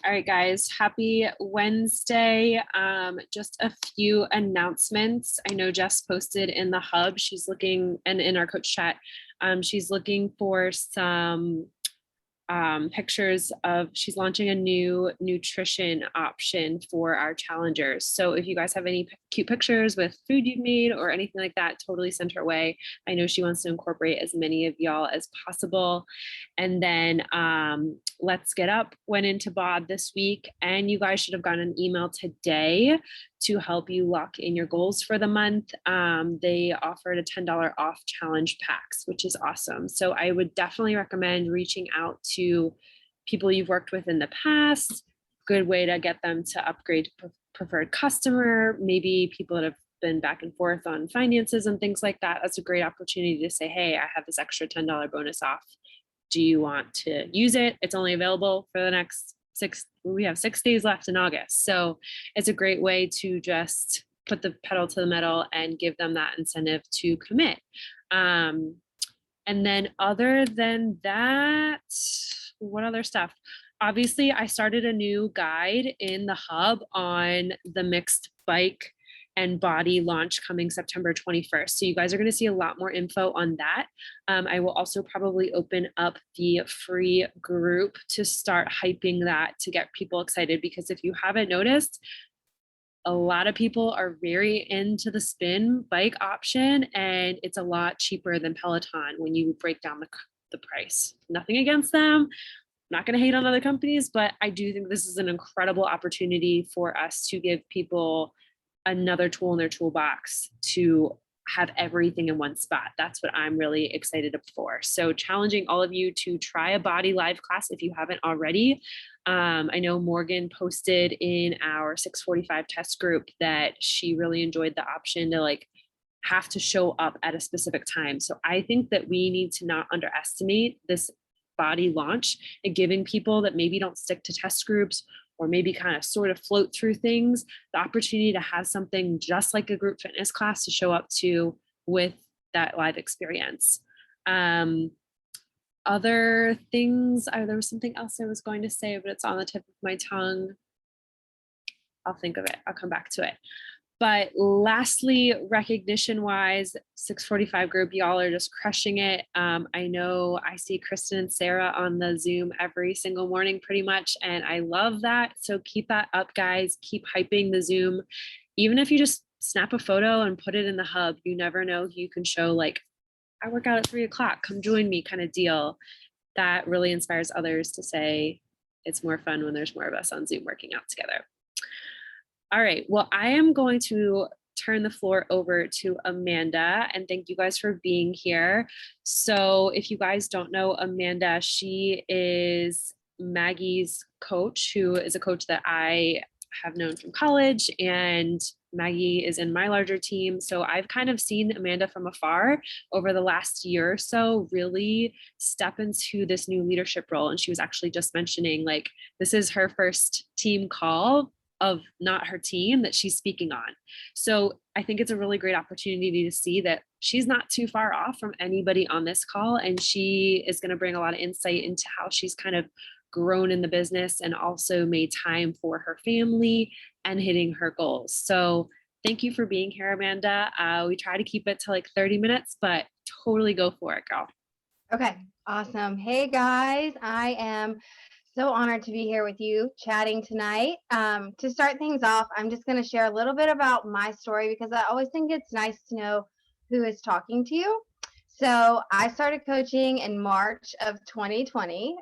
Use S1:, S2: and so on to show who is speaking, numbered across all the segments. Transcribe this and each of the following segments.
S1: All right, guys, happy Wednesday. Just a few announcements. I know Jess posted in the hub. She's looking, and in our coach chat, she's looking for some pictures of, she's launching a new nutrition option for our challengers. So if you guys have any cute pictures with food you've made or anything like that, totally send her way. I know she wants to incorporate as many of y'all as possible. And then Let's Get Up went into Bob this week, and you guys should have gotten an email today to help you lock in your goals for the month. They offered a $10 off challenge packs, which is awesome. So I would definitely recommend reaching out to people you've worked with in the past. Good way to get them to upgrade to preferred customer, maybe people that have been back and forth on finances and things like that. That's a great opportunity to say, hey, I have this extra $10 bonus off. Do you want to use it? It's only available for the next we have 6 days left in August. So it's a great way to just put the pedal to the metal and give them that incentive to commit. And then other than that, what other stuff? Obviously, I started a new guide in the hub on the mixed bike and body launch coming September 21st. So you guys are going to see a lot more info on that. I will also probably open up the free group to start hyping that to get people excited, because if you haven't noticed, a lot of people are very into the spin bike option, and it's a lot cheaper than Peloton when you break down the price. Nothing against them. I'm not going to hate on other companies, but I do think this is an incredible opportunity for us to give people another tool in their toolbox to have everything in one spot. That's what I'm really excited for. So challenging all of you to try a body live class if you haven't already. I know Morgan posted in our 645 test group that she really enjoyed the option to have to show up at a specific time. So I think that we need to not underestimate this body launch and giving people that maybe don't stick to test groups or maybe kind of sort of float through things, the opportunity to have something just like a group fitness class to show up to with that live experience. Other things, there was something else I was going to say, but it's on the tip of my tongue. I'll think of it. I'll come back to it. But lastly, recognition wise, 645 group, y'all are just crushing it. I know I see Kristen and Sarah on the Zoom every single morning pretty much, and I love that. So keep that up, guys. Keep hyping the Zoom. Even if you just snap a photo and put it in the hub, you never know who you can show, I work out at 3:00, come join me kind of deal. That really inspires others to say it's more fun when there's more of us on Zoom working out together. All right, well, I am going to turn the floor over to Amanda, and thank you guys for being here. So if you guys don't know Amanda, she is Maggie's coach, who is a coach that I have known from college, and Maggie is in my larger team. So I've kind of seen Amanda from afar over the last year or so really step into this new leadership role. And she was actually just mentioning this is her first team call of not her team that she's speaking on. So I think it's a really great opportunity to see that she's not too far off from anybody on this call. And she is going to bring a lot of insight into how she's kind of grown in the business and also made time for her family and hitting her goals. So thank you for being here, Amanda. We try to keep it to 30 minutes, but totally go for it, girl.
S2: Okay, awesome. Hey guys, I am so honored to be here with you chatting tonight. To start things off, I'm just going to share a little bit about my story because I always think it's nice to know who is talking to you. So I started coaching in March of 2020.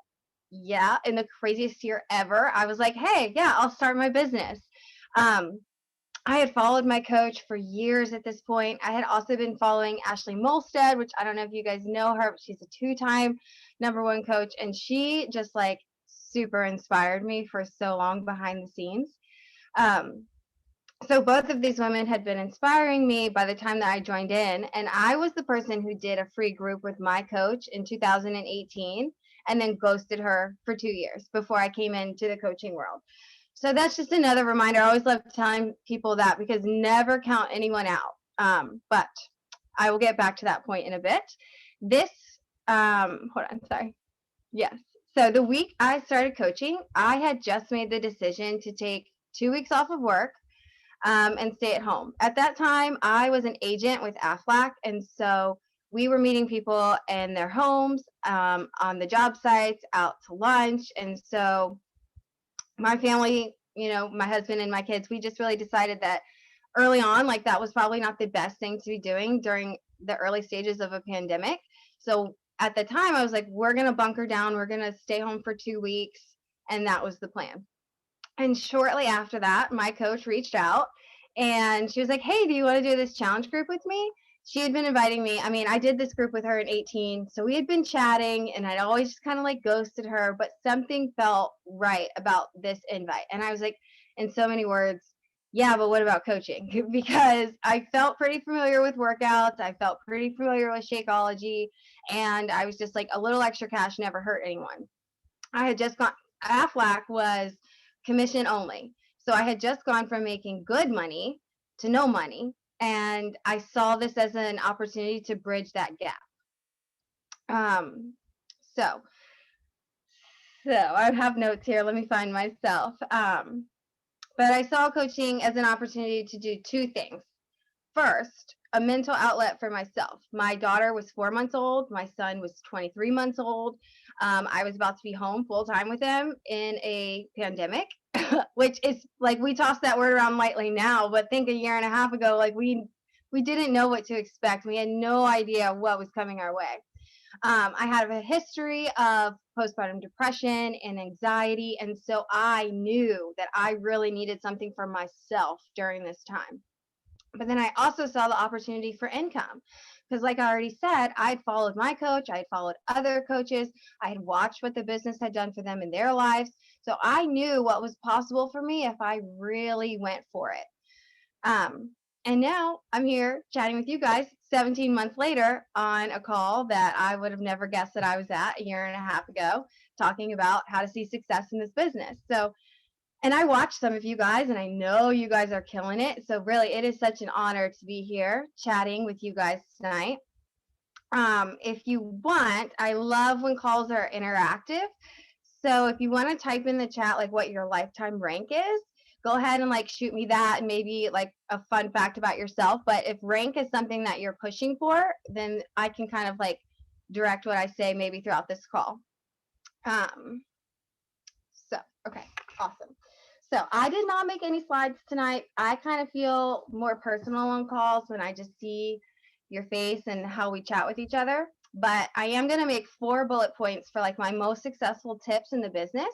S2: Yeah, in the craziest year ever. I was like, hey, yeah, I'll start my business. I had followed my coach for years at this point. I had also been following Ashley Molstead, which I don't know if you guys know her, but she's a 2-time #1 coach. And she just super inspired me for so long behind the scenes. So both of these women had been inspiring me by the time that I joined in. And I was the person who did a free group with my coach in 2018 and then ghosted her for 2 years before I came into the coaching world. So that's just another reminder. I always love telling people that because never count anyone out. But I will get back to that point in a bit. Hold on, sorry. Yes. So the week I started coaching, I had just made the decision to take 2 weeks off of work and stay at home. At that time, I was an agent with Aflac, and so we were meeting people in their homes, on the job sites, out to lunch, and so my family, my husband and my kids, we just really decided that early on, like that was probably not the best thing to be doing during the early stages of a pandemic. So at the time, I was like, we're going to bunker down, we're going to stay home for 2 weeks. And that was the plan. And shortly after that, my coach reached out and she was like, hey, do you want to do this challenge group with me? She had been inviting me. I mean, I did this group with her in 18. So we had been chatting and I'd always just kind of like ghosted her, but something felt right about this invite. And I was like, in so many words, yeah, but what about coaching? Because I felt pretty familiar with workouts. I felt pretty familiar with Shakeology. And I was just like, a little extra cash never hurt anyone. I had just gone, Aflac was commission only. So I had just gone from making good money to no money. And I saw this as an opportunity to bridge that gap. Um, so, so I have notes here. Let me find myself. But I saw coaching as an opportunity to do two things. First, a mental outlet for myself. My daughter was 4 months old. My son was 23 months old. I was about to be home full time with him in a pandemic, which is like we toss that word around lightly now, but think a year and a half ago, like we didn't know what to expect. We had no idea what was coming our way. I had a history of postpartum depression and anxiety, and so I knew that I really needed something for myself during this time. But then I also saw the opportunity for income because, like I already said, I'd followed my coach, I'd followed other coaches, I had watched what the business had done for them in their lives. So I knew what was possible for me if I really went for it. Um, and now I'm here chatting with you guys 17 months later on a call that I would have never guessed that I was at a year and a half ago, talking about how to see success in this business. So, and I watched some of you guys, and I know you guys are killing it. So, really, it is such an honor to be here chatting with you guys tonight. If you want, I love when calls are interactive. So, if you want to type in the chat like what your lifetime rank is, go ahead and like shoot me that and maybe like a fun fact about yourself. But if rank is something that you're pushing for, then I can kind of like direct what I say maybe throughout this call. Um, so, okay, awesome. So I did not make any slides tonight. I kind of feel more personal on calls when I just see your face and how we chat with each other. But I am going to make 4 bullet points for like my most successful tips in the business.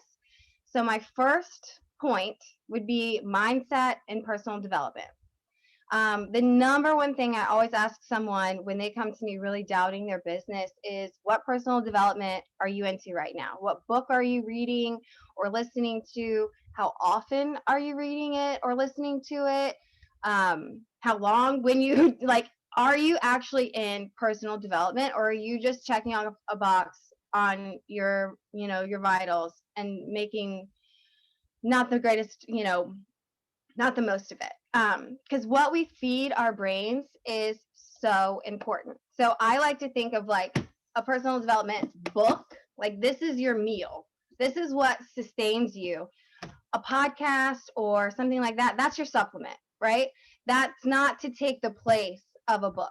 S2: So my first point would be mindset and personal development. The number one thing I always ask someone when they come to me really doubting their business is, what personal development are you into right now? What book are you reading or listening to? How often are you reading it or listening to it? How long? When you like, are you actually in personal development, or are you just checking off a box on your vitals and making not the greatest, not the most of it? Because what we feed our brains is so important. So I like to think of like a personal development book, like this is your meal. This is what sustains you. A podcast or something like that, that's your supplement, right? That's not to take the place of a book.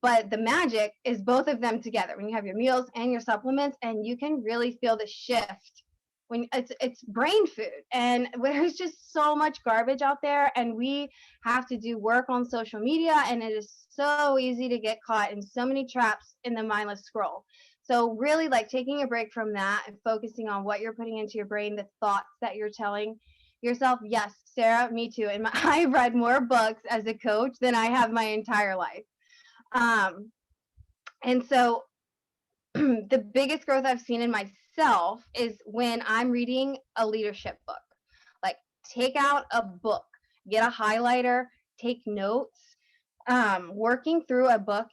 S2: But the magic is both of them together when you have your meals and your supplements, and you can really feel the shift when it's brain food. And there's just so much garbage out there, and we have to do work on social media, and it is so easy to get caught in so many traps in the mindless scroll. So really like taking a break from that and focusing on what you're putting into your brain, the thoughts that you're telling yourself. Yes, Sarah, me too. And I've read more books as a coach than I have my entire life. And so the biggest growth I've seen in myself is when I'm reading a leadership book. Like, take out a book, get a highlighter, take notes. Working through a book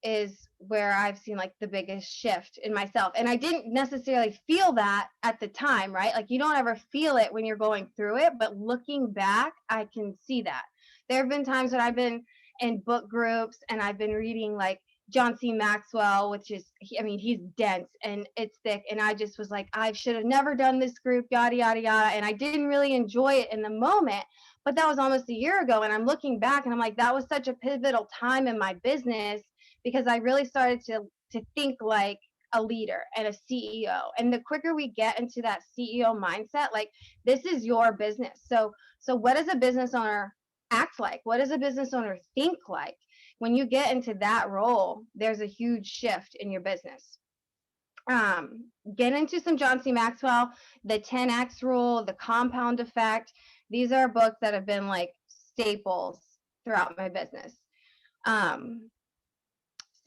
S2: is where I've seen like the biggest shift in myself. And I didn't necessarily feel that at the time, right? Like, you don't ever feel it when you're going through it, but looking back, I can see that. There have been times when I've been in book groups and I've been reading like John C. Maxwell, which is, I mean, he's dense and it's thick. And I just was like, I should have never done this group, yada, yada, yada. And I didn't really enjoy it in the moment, but that was almost a year ago. And I'm looking back and I'm like, that was such a pivotal time in my business because I really started to think like a leader and a CEO. And the quicker we get into that CEO mindset, like this is your business. So what does a business owner act like? What does a business owner think like? When you get into that role, there's a huge shift in your business. Get into some John C. Maxwell, the 10X rule, the compound effect. These are books that have been like staples throughout my business. Um,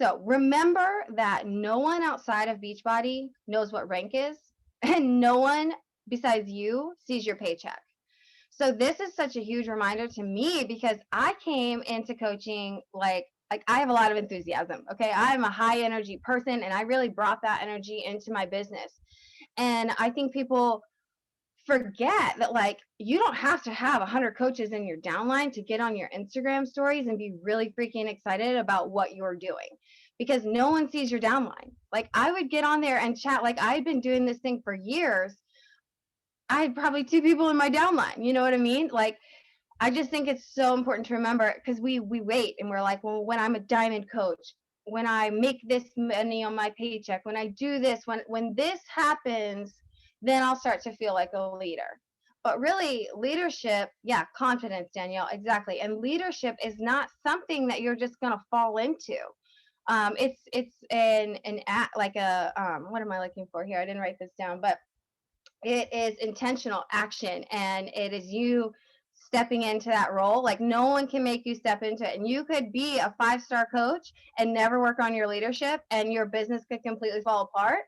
S2: so remember that no one outside of Beachbody knows what rank is, and no one besides you sees your paycheck. So this is such a huge reminder to me because I came into coaching like I have a lot of enthusiasm. Okay. I'm a high energy person and I really brought that energy into my business. And I think people forget that like you don't have to have 100 coaches in your downline to get on your Instagram stories and be really freaking excited about what you're doing because no one sees your downline. Like I would get on there and chat like I've been doing this thing for years. I had probably 2 people in my downline. You know what I mean? Like I just think it's so important to remember because we wait and we're like, well, when I'm a diamond coach, when I make this money on my paycheck, when I do this, when this happens, then I'll start to feel like a leader. But really, leadership, yeah, confidence, Danielle, exactly. And leadership is not something that you're just gonna fall into. It's an act like a what am I looking for here? I didn't write this down, but it is intentional action and it is you stepping into that role. Like no one can make you step into it. And you could be a 5-star coach and never work on your leadership and your business could completely fall apart.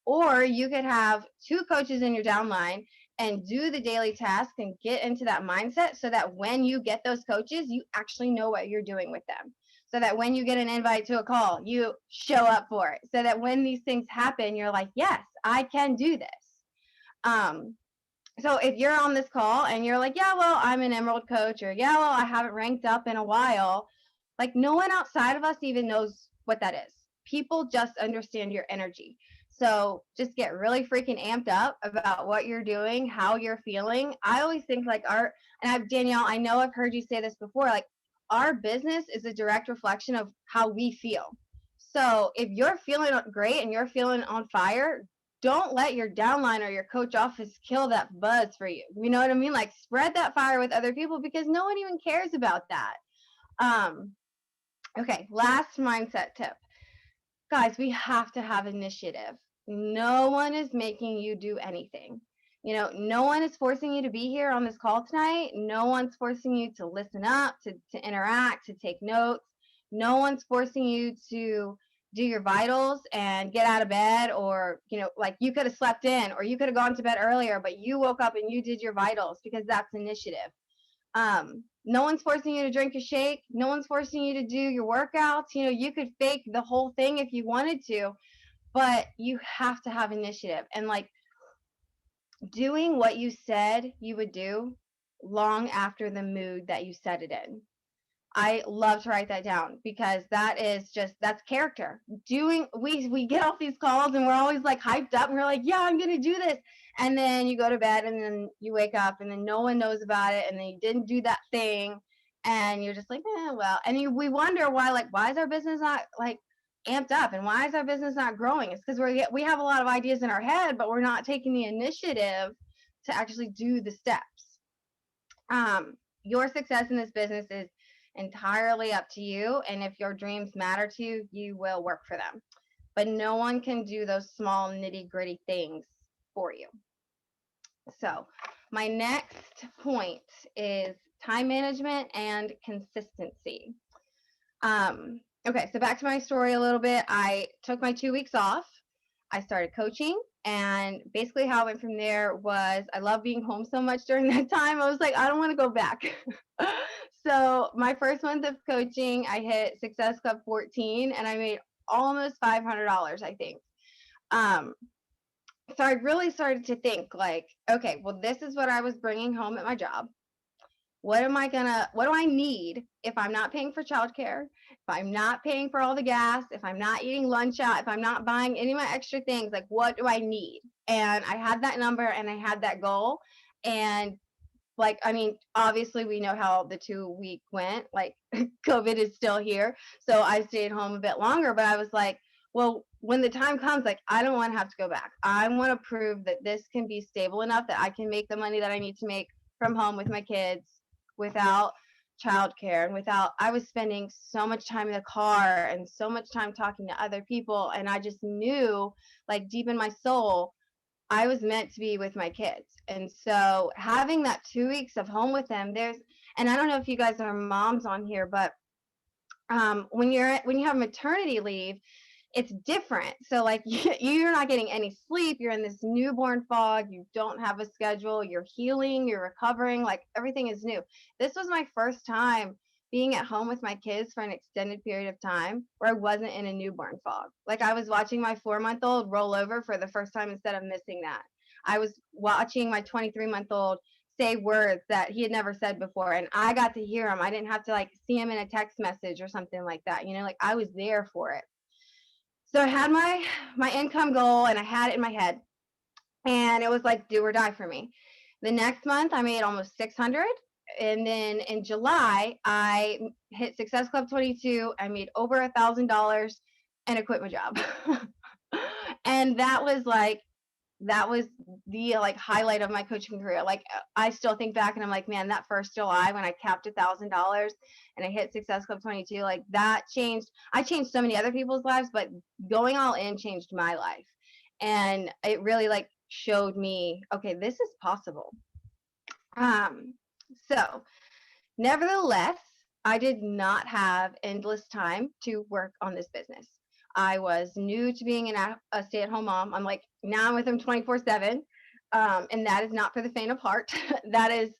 S2: Or you could have 2 coaches in your downline and do the daily task and get into that mindset so that when you get those coaches, you actually know what you're doing with them. So that when you get an invite to a call, you show up for it. So that when these things happen, you're like, yes, I can do this. Um, so if you're on this call and you're like, yeah, well, I'm an Emerald coach, or yeah, well, I haven't ranked up in a while, like no one outside of us even knows what that is. People just understand your energy. So just get really freaking amped up about what you're doing, how you're feeling. I always think like Danielle, I know I've heard you say this before, like our business is a direct reflection of how we feel. So if you're feeling great and you're feeling on fire, don't let your downline or your coach office kill that buzz for you. You know what I mean? Like spread that fire with other people because no one even cares about that. Um, okay, last mindset tip. Guys, we have to have initiative. No one is making you do anything. You know, no one is forcing you to be here on this call tonight. No one's forcing you to listen up, to interact, to take notes. No one's forcing you to do your vitals and get out of bed, or, you know, like you could have slept in or you could have gone to bed earlier, but you woke up and you did your vitals because that's initiative. No one's forcing you to drink a shake. No one's forcing you to do your workouts. You know, you could fake the whole thing if you wanted to, but you have to have initiative and like doing what you said you would do long after the mood that you said it in. I love to write that down because that is just that's character. We get off these calls and we're always like hyped up and we're like, yeah, I'm gonna do this. And then you go to bed and then you wake up and then no one knows about it and then you didn't do that thing and you're just like, well. And we wonder why is our business not like amped up and why is our business not growing? It's because we have a lot of ideas in our head, but we're not taking the initiative to actually do the steps. Your success in this business is entirely up to you. And if your dreams matter to you, you will work for them. But no one can do those small nitty gritty things for you. So, my next point is time management and consistency. Okay, so back to my story a little bit. I took my 2 weeks off. I started coaching, and basically how it went from there was I love being home so much during that time. I was like, I don't want to go back. So my first month of coaching, I hit Success Club 14 and I made almost $500, I think. Um, so I really started to think like, okay, well, this is what I was bringing home at my job. what do I need if I'm not paying for childcare, if I'm not paying for all the gas, if I'm not eating lunch out, if I'm not buying any of my extra things, like what do I need? And I had that number and I had that goal. And like, I mean, obviously we know how the 2 week went. Like COVID is still here. So I stayed home a bit longer, but I was like, well, when the time comes, like I don't want to have to go back. I want to prove that this can be stable enough that I can make the money that I need to make from home with my kids without childcare and without I was spending so much time in the car and so much time talking to other people. And I just knew like deep in my soul I was meant to be with my kids. And so having that 2 weeks of home with them, and I don't know if you guys are moms on here, but when you have maternity leave, it's different. So like you're not getting any sleep. You're in this newborn fog. You don't have a schedule. You're healing. You're recovering. Like everything is new. This was my first time being at home with my kids for an extended period of time where I wasn't in a newborn fog. Like I was watching my 4-month-old roll over for the first time instead of missing that. I was watching my 23-month-old say words that he had never said before, and I got to hear him. I didn't have to like see him in a text message or something like that. Like I was there for it. So I had my income goal and I had it in my head, and it was like do or die for me. The next month I made almost 600, and then in July I hit Success Club 22. I made over $1,000 and I quit my job. And that was the like highlight of my coaching career. Like I still think back and I'm like, man, that first July when I capped $1,000 and I hit Success Club 22, like that changed. I changed so many other people's lives, but going all in changed my life. And it really like showed me, okay, this is possible. Um, so nevertheless, I did not have endless time to work on this business. I was new to being a stay at home mom. I'm like, now I'm with him 24/7. And that is not for the faint of heart. That is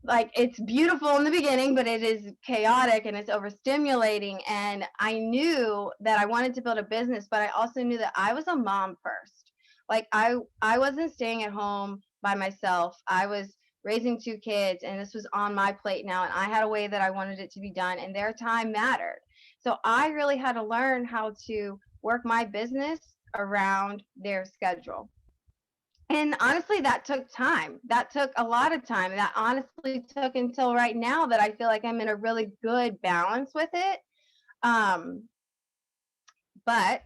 S2: like, it's beautiful in the beginning, but it is chaotic and it's overstimulating. And I knew that I wanted to build a business, but I also knew that I was a mom first. Like I wasn't staying at home by myself. I was raising 2 kids and this was on my plate now, and I had a way that I wanted it to be done and their time mattered. So I really had to learn how to work my business around their schedule. And honestly, that took time. That took a lot of time. That honestly took until right now that I feel like I'm in a really good balance with it. Um, but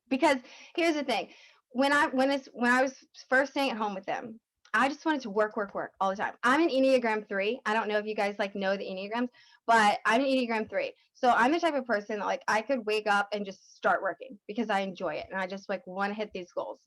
S2: because here's the thing, when I was first staying at home with them, I just wanted to work all the time. I'm an Enneagram 3. I don't know if you guys like know the Enneagrams, but I'm an Enneagram 3. So I'm the type of person that like I could wake up and just start working because I enjoy it and I just like want to hit these goals.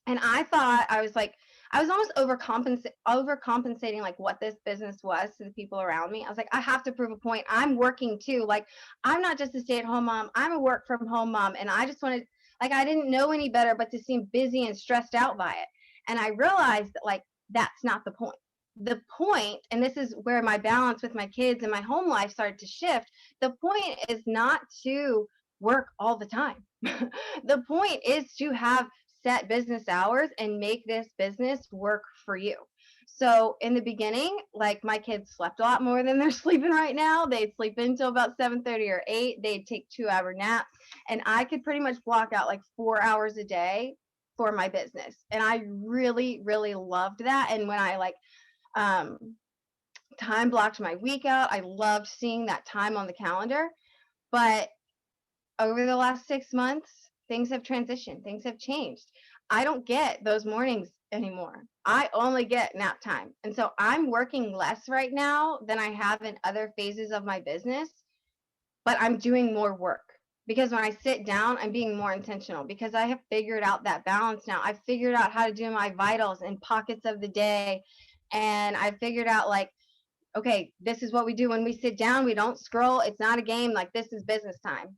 S2: And I thought I was like, I was almost overcompensating like what this business was to the people around me. I was like, I have to prove a point. I'm working too. Like, I'm not just a stay-at-home mom. I'm a work from home mom. And I just wanted, like, I didn't know any better but to seem busy and stressed out by it. And I realized that like that's not the point. The point, and this is where my balance with my kids and my home life started to shift. The point is not to work all the time. The point is to have set business hours and make this business work for you. So in the beginning, like my kids slept a lot more than they're sleeping right now. They'd sleep until about 7:30 or 8. They'd take 2-hour naps, and I could pretty much block out like 4 hours a day for my business. And I really, really loved that. And when I like um, time blocked my week out, I loved seeing that time on the calendar. But over the last 6 months, things have transitioned, things have changed. I don't get those mornings anymore. I only get nap time. And so I'm working less right now than I have in other phases of my business, but I'm doing more work because when I sit down, I'm being more intentional because I have figured out that balance now. I've figured out how to do my vitals in pockets of the day. And I figured out like, okay, this is what we do when we sit down. We don't scroll. It's not a game. Like, this is business time.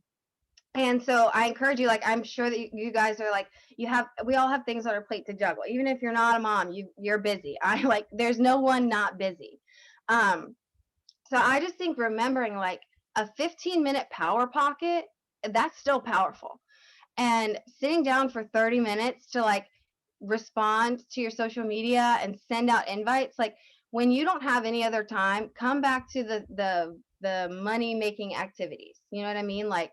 S2: And so I encourage you, like, I'm sure that you guys are like, we all have things on our plate to juggle. Even if you're not a mom, you're busy. I like, there's no one not busy. Um, so I just think remembering like a 15-minute power pocket, that's still powerful. And sitting down for 30 minutes to like respond to your social media and send out invites. Like when you don't have any other time, come back to the money making activities. You know what I mean? Like,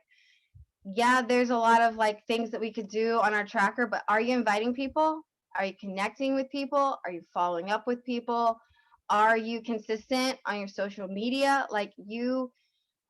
S2: yeah, there's a lot of like things that we could do on our tracker, but are you inviting people? Are you connecting with people? Are you following up with people? Are you consistent on your social media? Like you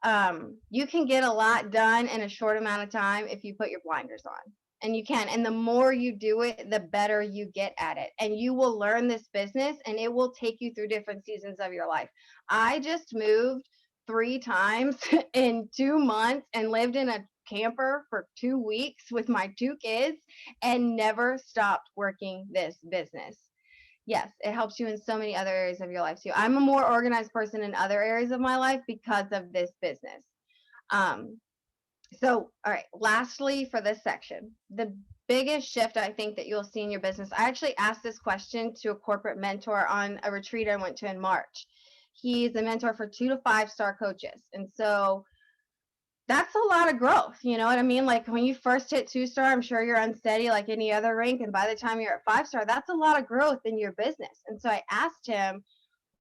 S2: can get a lot done in a short amount of time if you put your blinders on. And you can. And the more you do it, the better you get at it. And you will learn this business and it will take you through different seasons of your life. I just moved 3 times in 2 months and lived in a camper for 2 weeks with my 2 kids and never stopped working this business. Yes, it helps you in so many other areas of your life too. I'm a more organized person in other areas of my life because of this business. Um, so, all right, lastly for this section, the biggest shift I think that you'll see in your business. I actually asked this question to a corporate mentor on a retreat I went to in March. He's a mentor for 2 to 5 star coaches. And so that's a lot of growth. You know what I mean? Like when you first hit 2 star, I'm sure you're unsteady like any other rank. And by the time you're at 5 star, that's a lot of growth in your business. And so I asked him,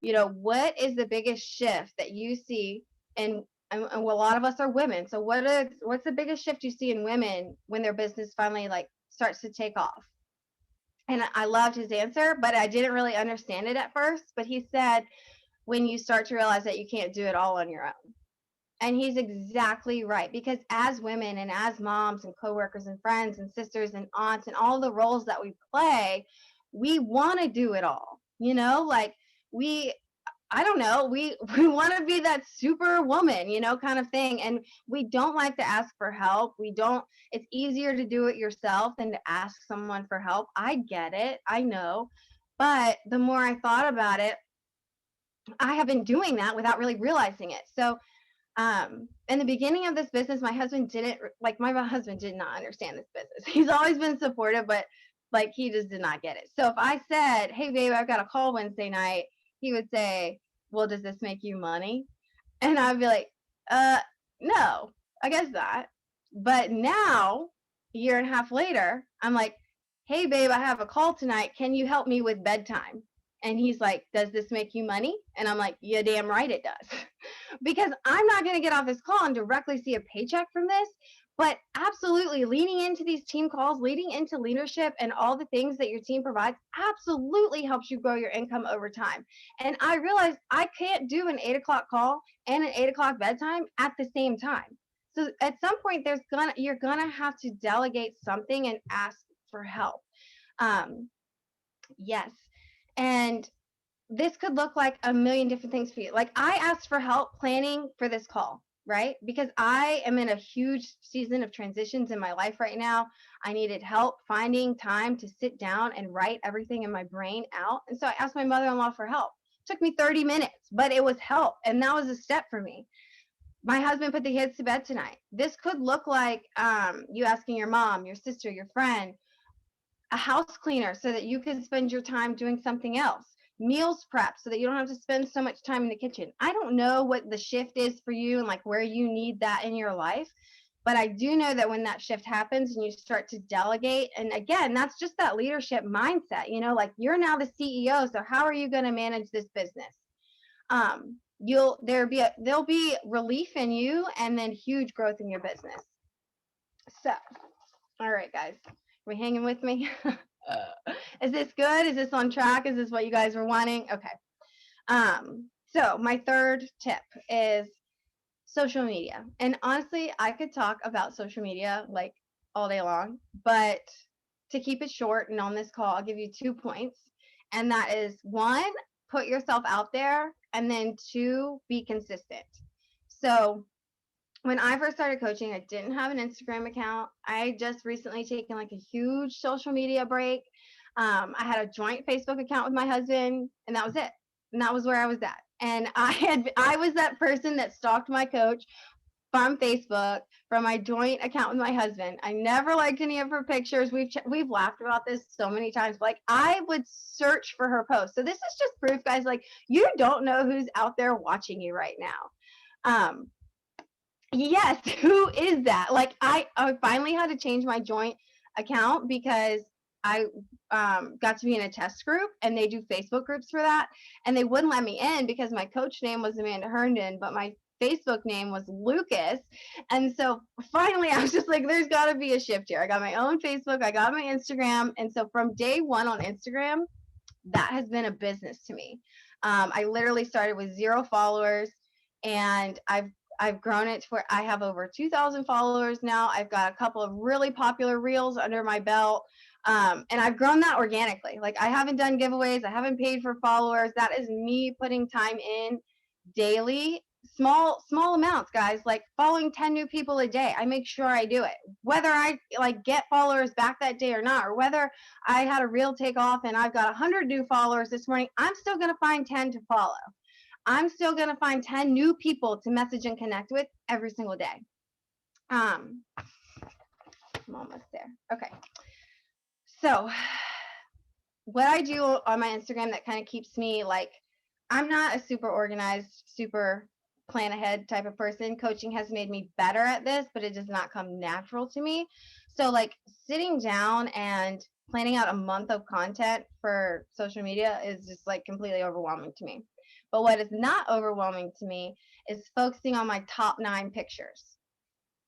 S2: what is the biggest shift that you see in, and a lot of us are women. So what's the biggest shift you see in women when their business finally like starts to take off? And I loved his answer, but I didn't really understand it at first. But he said, when you start to realize that you can't do it all on your own. And he's exactly right, because as women and as moms and coworkers and friends and sisters and aunts and all the roles that we play, we want to do it all. Like we I don't know, we want to be that super woman, kind of thing. And we don't like to ask for help. We don't It's easier to do it yourself than to ask someone for help. I get it. I know. But the more I thought about it, I have been doing that without really realizing it. So in the beginning of this business, my husband didn't like my husband did not understand this business. He's always been supportive, but like he just did not get it. So if I said, "Hey babe, I've got a call Wednesday night," he would say, "Well, does this make you money?" And I'd be like, no, I guess not." But now, a year and a half later, I'm like, "Hey babe, I have a call tonight. Can you help me with bedtime?" And he's like, "Does this make you money?" And I'm like, "Yeah, damn right it does." Because I'm not going to get off this call and directly see a paycheck from this. But absolutely, leaning into these team calls, leading into leadership and all the things that your team provides absolutely helps you grow your income over time. And I realized I can't do an 8 o'clock call and an 8 o'clock bedtime at the same time. So at some point, you're gonna have to delegate something and ask for help. Um, yes, and this could look like a million different things for you. Like I asked for help planning for this call, right? Because I am in a huge season of transitions in my life right now. I needed help finding time to sit down and write everything in my brain out. And so I asked my mother-in-law for help. It took me 30 minutes, but it was help. And that was a step for me. My husband put the kids to bed tonight. This could look like you asking your mom, your sister, your friend, a house cleaner so that you can spend your time doing something else, meals prep so that you don't have to spend so much time in the kitchen. I don't know what the shift is for you and like where you need that in your life, but I do know that when that shift happens and you start to delegate, and again, that's just that leadership mindset, like you're now the CEO, so how are you going to manage this business? There'll be relief in you and then huge growth in your business. So, all right, guys, are we hanging with me? Is this good? Is this on track? Is this what you guys were wanting? Okay. So my third tip is social media. And honestly, I could talk about social media like all day long, but to keep it short and on this call, I'll give you 2 points. And that is 1, put yourself out there, and then 2, be consistent. So when I first started coaching, I didn't have an Instagram account. I just recently taken like a huge social media break. I had a joint Facebook account with my husband, and that was it. And that was where I was at. And I was that person that stalked my coach from Facebook from my joint account with my husband. I never liked any of her pictures. We've laughed about this so many times. Like I would search for her posts. So this is just proof, guys. Like you don't know who's out there watching you right now. Yes, who is that? Like I finally had to change my joint account because I got to be in a test group, and they do Facebook groups for that. And they wouldn't let me in because my coach name was Amanda Herndon, but my Facebook name was Lucas. And so finally, I was just like, there's got to be a shift here. I got my own Facebook, I got my Instagram. And so from day one on Instagram, that has been a business to me. I literally started with 0 followers, and I've grown it to where I have over 2,000 followers now. I've got a couple of really popular reels under my belt. And I've grown that organically. Like, I haven't done giveaways. I haven't paid for followers. That is me putting time in daily, small amounts, guys, like following 10 new people a day. I make sure I do it, whether I like get followers back that day or not, or whether I had a reel take off and I've got 100 new followers this morning. I'm still going to find 10 to follow. I'm still going to find 10 new people to message and connect with every single day. I'm almost there. Okay. So what I do on my Instagram that kind of keeps me, like, I'm not a super organized, super plan ahead type of person. Coaching has made me better at this, but it does not come natural to me. So, like, sitting down and planning out a month of content for social media is just like completely overwhelming to me. But what is not overwhelming to me is focusing on my top 9 pictures,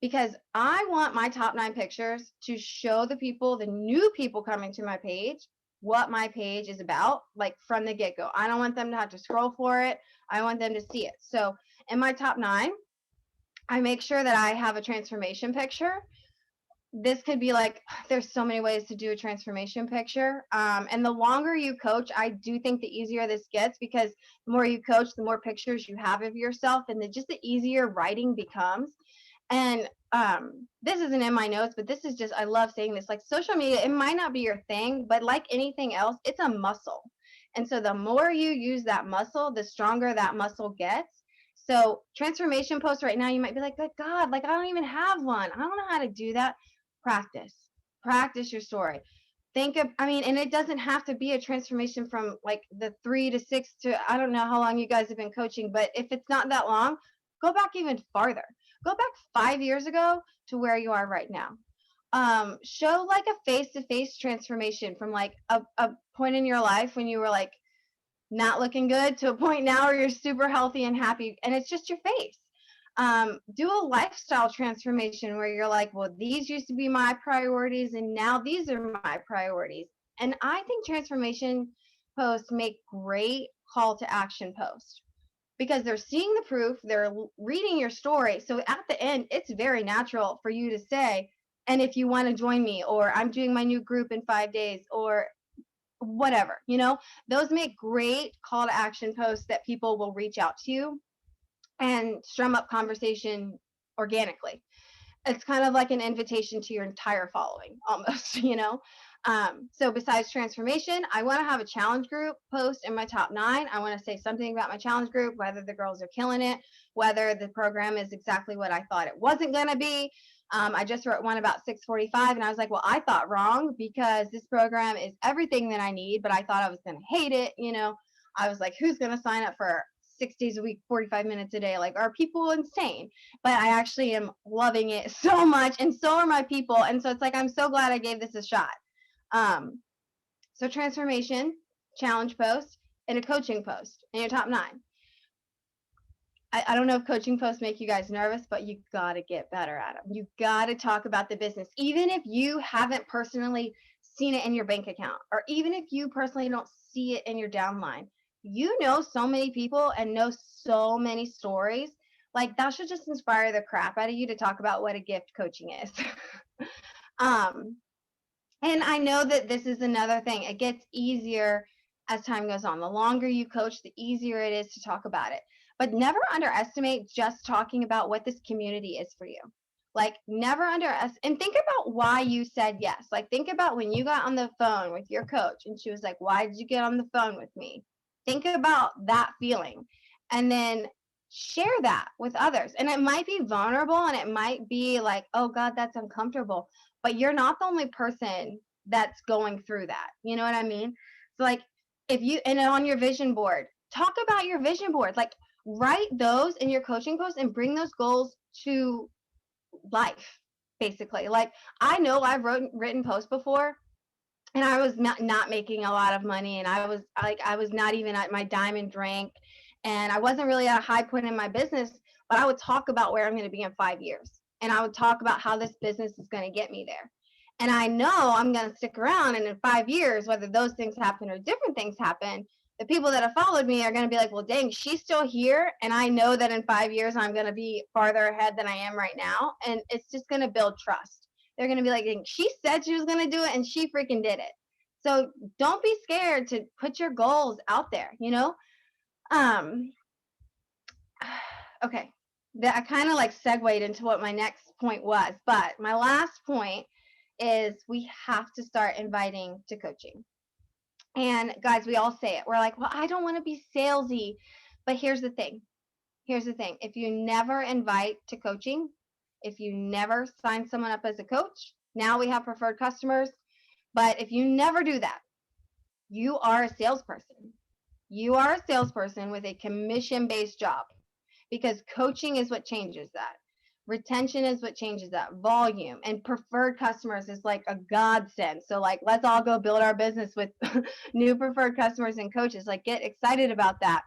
S2: because I want my top 9 pictures to show the people, the new people coming to my page, what my page is about, like from the get go. I don't want them to have to scroll for it. I want them to see it. So in my top 9, I make sure that I have a transformation picture. This could be like, there's so many ways to do a transformation picture. And the longer you coach, I do think the easier this gets, because the more you coach, the more pictures you have of yourself, and just the easier writing becomes. And this isn't in my notes, but this is just, I love saying this, like, social media, it might not be your thing, but like anything else, it's a muscle. And so the more you use that muscle, the stronger that muscle gets. So transformation posts right now, you might be like, good God, like, I don't even have one. I don't know how to do that. Practice your story. Think of, I mean, and it doesn't have to be a transformation from like the 3 to 6 to, I don't know how long you guys have been coaching, but if it's not that long, go back even farther. Go back 5 years ago to where you are right now. Show like a face-to-face transformation from like a point in your life when you were like not looking good to a point now where you're super healthy and happy, and it's just your face. Do a lifestyle transformation where you're like, well, these used to be my priorities, and now these are my priorities. And I think transformation posts make great call to action posts, because they're seeing the proof, they're reading your story. So at the end, it's very natural for you to say, and if you want to join me, or I'm doing my new group in 5 days, or whatever, those make great call to action posts that people will reach out to you and strum up conversation organically. It's kind of like an invitation to your entire following almost. So besides transformation, I want to have a challenge group post in my top 9. I want to say something about my challenge group, whether the girls are killing it, whether the program is exactly what I thought it wasn't going to be. I just wrote one about 645, and I was like, well, I thought wrong, because this program is everything that I need, but I thought I was going to hate it. I was like, who's going to sign up for 6 days a week, 45 minutes a day? Like, are people insane? But I actually am loving it so much, and so are my people. And so it's like, I'm so glad I gave this a shot. So transformation, challenge post, and a coaching post in your top 9. I don't know if coaching posts make you guys nervous, but you got to get better at them. You got to talk about the business, even if you haven't personally seen it in your bank account, or even if you personally don't see it in your downline. You know so many people and know so many stories. Like, that should just inspire the crap out of you to talk about what a gift coaching is. And I know that this is another thing. It gets easier as time goes on. The longer you coach, the easier it is to talk about it. But never underestimate just talking about what this community is for you. Like, never underestimate, and think about why you said yes. Like, think about when you got on the phone with your coach and she was like, why did you get on the phone with me? Think about that feeling, and then share that with others. And it might be vulnerable, and it might be like, oh God, that's uncomfortable. But you're not the only person that's going through that. You know what I mean? So, like, if you, and on your vision board, talk about your vision board. Like, write those in your coaching post and bring those goals to life, basically. Like, I know I've written posts before and I was not making a lot of money, and I was not even at my diamond rank, and I wasn't really at a high point in my business, but I would talk about where I'm going to be in 5 years, and I would talk about how this business is going to get me there. And I know I'm going to stick around, and in 5 years, whether those things happen or different things happen, the people that have followed me are going to be like, well, dang, she's still here, and I know that in 5 years I'm going to be farther ahead than I am right now, and it's just going to build trust. They're going to be like, she said she was going to do it and she freaking did it. So don't be scared to put your goals out there, you know? Um, okay. That I kind of like segued into what my next point was, but my last point is we have to start inviting to coaching. And guys, we all say it. We're like, well, I don't want to be salesy. But here's the thing. Here's the thing. If you never invite to coaching, if you never sign someone up as a coach, now we have preferred customers. But if you never do that, you are a salesperson. You are a salesperson with a commission based job, because coaching is what changes that. Retention is what changes that. Volume and preferred customers is like a godsend. So, like, let's all go build our business with new preferred customers and coaches. Like, get excited about that.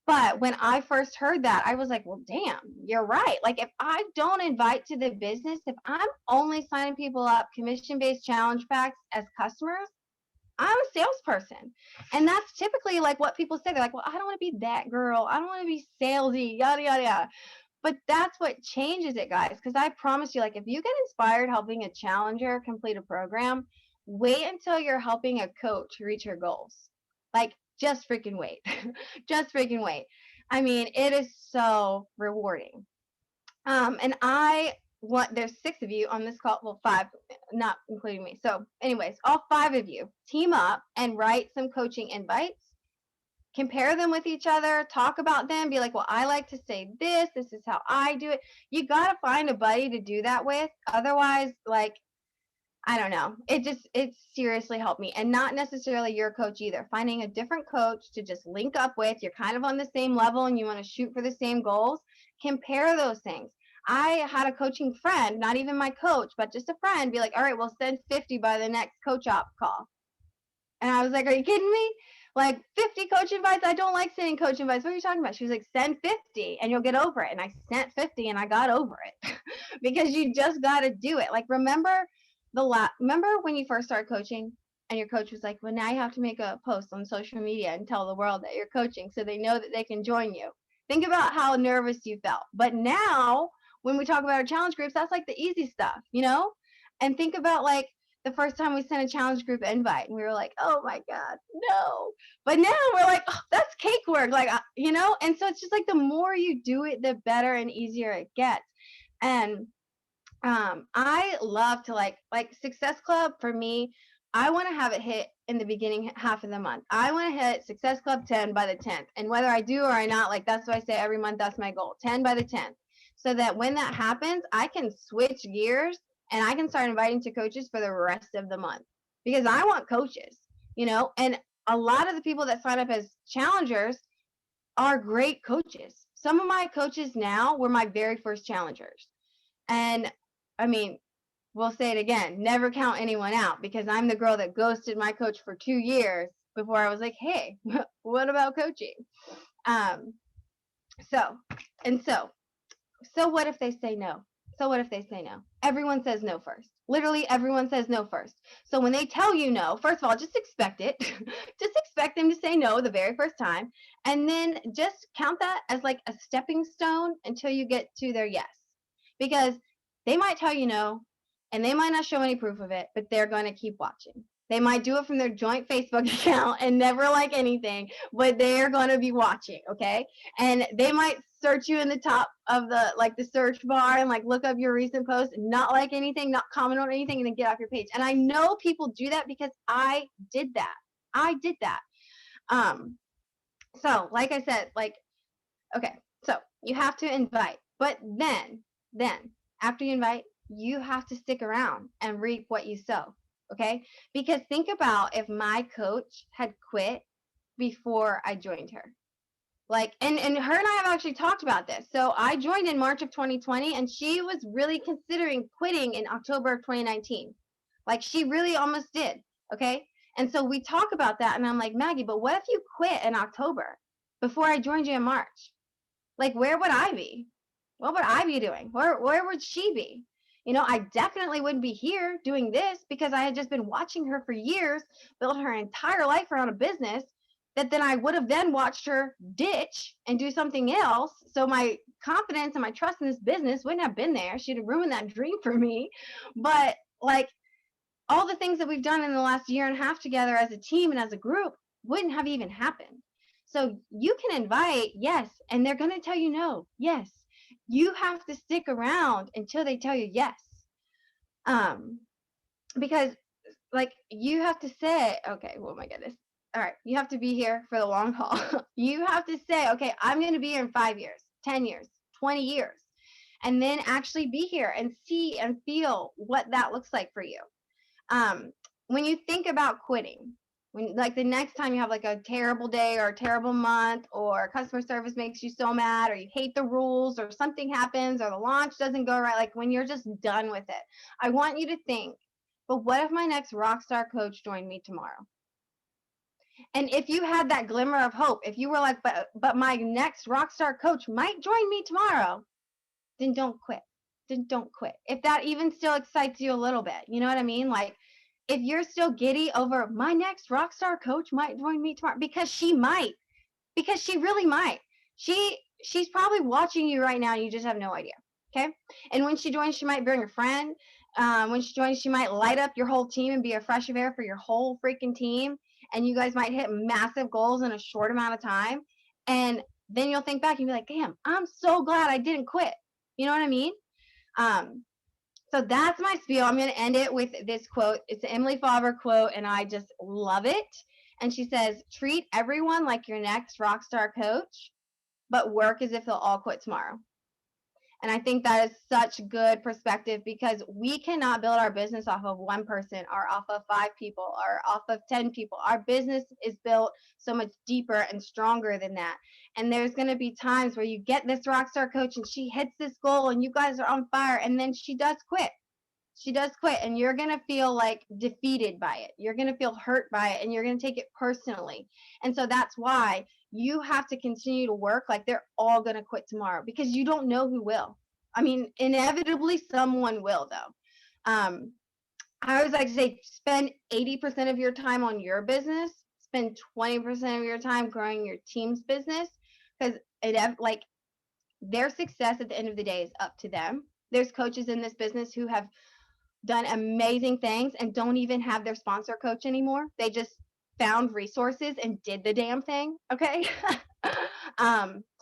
S2: But when I first heard that, I was like, well, damn, you're right. Like, if I don't invite to the business, if I'm only signing people up commission based challenge packs as customers, I'm a salesperson. And that's typically like what people say. They're like, well, I don't want to be that girl. I don't want to be salesy, yada, yada, yada. But that's what changes it, guys. Because I promise you, like, if you get inspired helping a challenger complete a program, wait until you're helping a coach reach her goals. Like, just freaking wait. Just freaking wait. I mean, it is so rewarding. And I want, there's 6 of you on this call, well, 5, not including me. So, anyways, all 5 of you team up and write some coaching invites, compare them with each other, talk about them, be like, well, I like to say this, this is how I do it. You got to find a buddy to do that with. Otherwise, like, I don't know. It seriously helped me. And not necessarily your coach either. Finding a different coach to just link up with, you're kind of on the same level and you want to shoot for the same goals. Compare those things. I had a coaching friend, not even my coach, but just a friend, be like, all right, we'll send 50 by the next coach op call. And I was like, are you kidding me? Like 50 coach invites? I don't like sending coach invites. What are you talking about? She was like, send 50 and you'll get over it. And I sent 50 and I got over it because you just got to do it. Like, remember when you first started coaching and your coach was like, well, now you have to make a post on social media and tell the world that you're coaching so they know that they can join you. Think about how nervous you felt. But now when we talk about our challenge groups, that's like the easy stuff, you know? And think about like the first time we sent a challenge group invite and we were like, oh my God, no. But now we're like, oh, that's cake work. Like, you know? And so it's just like the more you do it, the better and easier it gets. And I love to like Success Club for me. I want to have it hit in the beginning half of the month. I want to hit Success Club 10 by the 10th. And whether I do or I not, like that's what I say every month, that's my goal, 10 by the 10th. So that when that happens, I can switch gears and I can start inviting to coaches for the rest of the month because I want coaches, you know, and a lot of the people that sign up as challengers are great coaches. Some of my coaches now were my very first challengers. And I mean, we'll say it again, never count anyone out because I'm the girl that ghosted my coach for 2 years before I was like, hey, what about coaching? Um, so, and so what if they say no? So what if they say no? Everyone says no first. Literally everyone says no first. So when they tell you no, first of all, just expect it. Just expect them to say no the very first time. And then just count that as like a stepping stone until you get to their yes. Because they might tell you no and they might not show any proof of it, but they're going to keep watching. They might do it from their joint Facebook account and never like anything, but they're going to be watching, okay? And they might search you in the top of the search bar and like look up your recent post, not like anything, not comment on anything, and then get off your page. And I know people do that because I did that. I did that. So like I said, like, okay, so you have to invite, but then after you invite, you have to stick around and reap what you sow. Okay, because think about if my coach had quit before I joined her. Like, and her and I have actually talked about this. So I joined in March of 2020 and she was really considering quitting in October of 2019. Like, she really almost did. Okay, And so we talk about that, and I'm like, Maggie, but what if you quit in October before I joined you in March? Like, where would I be? What would I be doing? Where would she be? I definitely wouldn't be here doing this because I had just been watching her for years build her entire life around a business that then I would have then watched her ditch and do something else. So my confidence and my trust in this business wouldn't have been there. She'd have ruined that dream for me. But like, all the things that we've done in the last year and a half together as a team and as a group wouldn't have even happened. So you can invite, yes, and they're going to tell you no, yes. You have to stick around until they tell you yes. Because like you have to say, okay, oh my goodness. All right, you have to be here for the long haul. You have to say, okay, I'm going to be here in 5 years, 10 years, 20 years, and then actually be here and see and feel what that looks like for you. When you think about quitting, when like the next time you have like a terrible day or a terrible month or customer service makes you so mad or you hate the rules or something happens or the launch doesn't go right, like when you're just done with it, I want you to think, but what if my next rock star coach joined me tomorrow? And if you had that glimmer of hope, if you were like, but my next rock star coach might join me tomorrow, then don't quit. Then don't quit. If that even still excites you a little bit, you know what I mean? Like if you're still giddy over my next rock star coach might join me tomorrow, because she might, because she really might. She's probably watching you right now and you just have no idea. Okay. And when she joins, she might bring a friend. When she joins, she might light up your whole team and be a fresh of air for your whole freaking team. And you guys might hit massive goals in a short amount of time. And then you'll think back and be like, damn, I'm so glad I didn't quit. You know what I mean? So that's my spiel. I'm going to end it with this quote. It's an Emily Faber quote, and I just love it. And she says, treat everyone like your next rock star coach, but work as if they'll all quit tomorrow. And I think that is such good perspective because we cannot build our business off of one person or off of 5 people or off of 10 people. Our business is built so much deeper and stronger than that. And there's going to be times where you get this rock star coach and she hits this goal and you guys are on fire, and then she does quit. She does quit, and you're going to feel like defeated by it. You're going to feel hurt by it, and you're going to take it personally. And so that's why you have to continue to work like they're all going to quit tomorrow, because you don't know who will. I mean, inevitably someone will, though. I always like to say, spend 80% of your time on your business, spend 20% of your time growing your team's business, because like their success at the end of the day is up to them. There's coaches in this business who have done amazing things and don't even have their sponsor coach anymore. They just found resources and did the damn thing. Okay.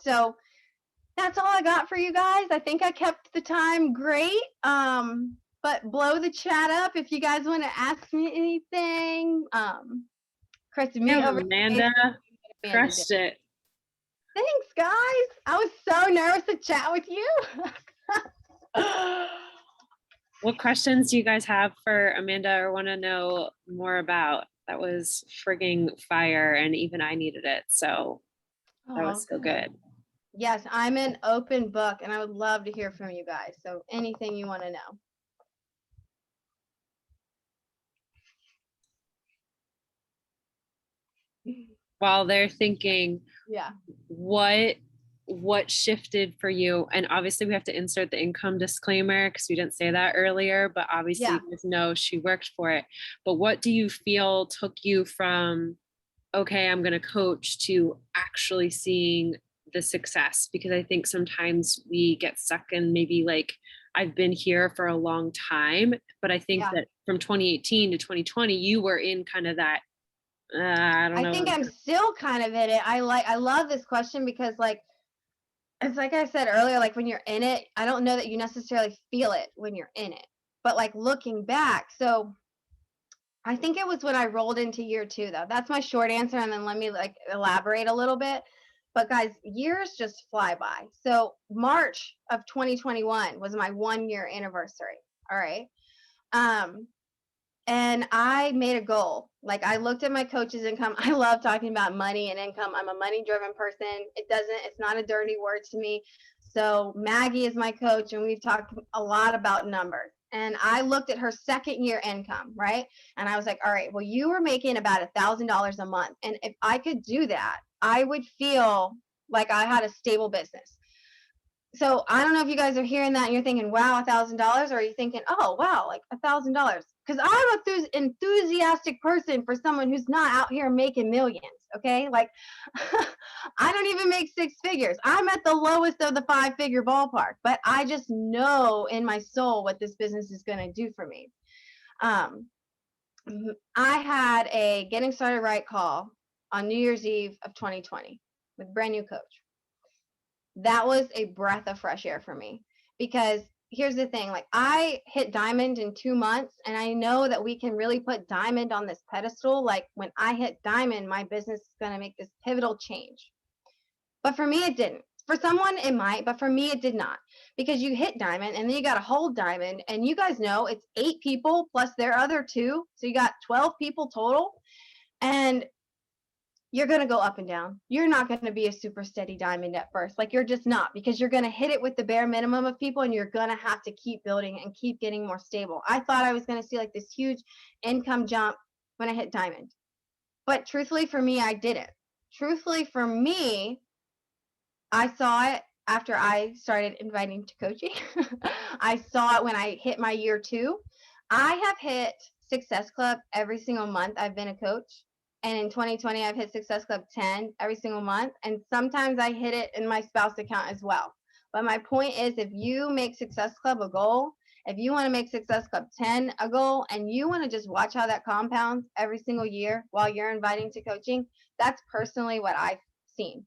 S2: So that's all I got for you guys. I think I kept the time great. But blow the chat up if you guys want to ask me anything. Chris, me
S1: Yeah,
S2: over
S1: Amanda crushed it.
S2: Thanks, guys. I was so nervous to chat with you.
S1: What questions do you guys have for Amanda or want to know more about? That was frigging fire, and even I needed it. So that was so good.
S2: Yes, I'm an open book, and I would love to hear from you guys. So anything you want to know.
S1: While they're thinking,
S2: yeah,
S1: what shifted for you? And obviously we have to insert the income disclaimer because we didn't say that earlier, but obviously you guys know she worked for it. But what do you feel took you from, okay, I'm going to coach, to actually seeing the success? Because I think sometimes we get stuck in maybe like, I've been here for a long time, but I think that from 2018 to 2020, you were in kind of that, I don't know.
S2: I think I'm still kind of in it. I love this question because like, it's like I said earlier, like when you're in it, I don't know that you necessarily feel it when you're in it, but like looking back. So I think it was when I rolled into year 2 though. That's my short answer. And then let me like elaborate a little bit. But guys, years just fly by. So March of 2021 was my 1-year anniversary. All right. And I made a goal. Like I looked at my coach's income. I love talking about money and income. I'm a money driven person. It's not a dirty word to me. So Maggie is my coach, and we've talked a lot about numbers. and I looked at her second year income, right? And I was like, all right, well, you were making about $1,000 a month. And if I could do that, I would feel like I had a stable business. So I don't know if you guys are hearing that and you're thinking, wow, $1,000, or are you thinking, oh, wow, like $1,000? Because I'm a enthusiastic person for someone who's not out here making millions. Okay. Like I don't even make six figures. I'm at the lowest of the 5-figure ballpark, but I just know in my soul what this business is going to do for me. Um, I had a getting started right call on New Year's Eve of 2020 with a brand new coach. That was a breath of fresh air for me, because here's the thing, like I hit diamond in 2 months, and I know that we can really put diamond on this pedestal. Like when I hit diamond, my business is going to make this pivotal change. But for me, it didn't. For someone, it might, but for me, it did not, because you hit diamond and then you got to hold diamond. And you guys know it's 8 people plus their other 2. So you got 12 people total. And you're going to go up and down. You're not going to be a super steady diamond at first. Like you're just not, because you're going to hit it with the bare minimum of people, and you're going to have to keep building and keep getting more stable. I thought I was going to see like this huge income jump when I hit diamond. But truthfully for me, I didn't. Truthfully for me, I saw it after I started inviting to coaching. I saw it when I hit my year 2. I have hit Success Club every single month I've been a coach. And in 2020, I've hit Success Club 10 every single month. And sometimes I hit it in my spouse account as well. But my point is, if you make Success Club a goal, if you want to make Success Club 10 a goal, and you want to just watch how that compounds every single year while you're inviting to coaching, that's personally what I've seen.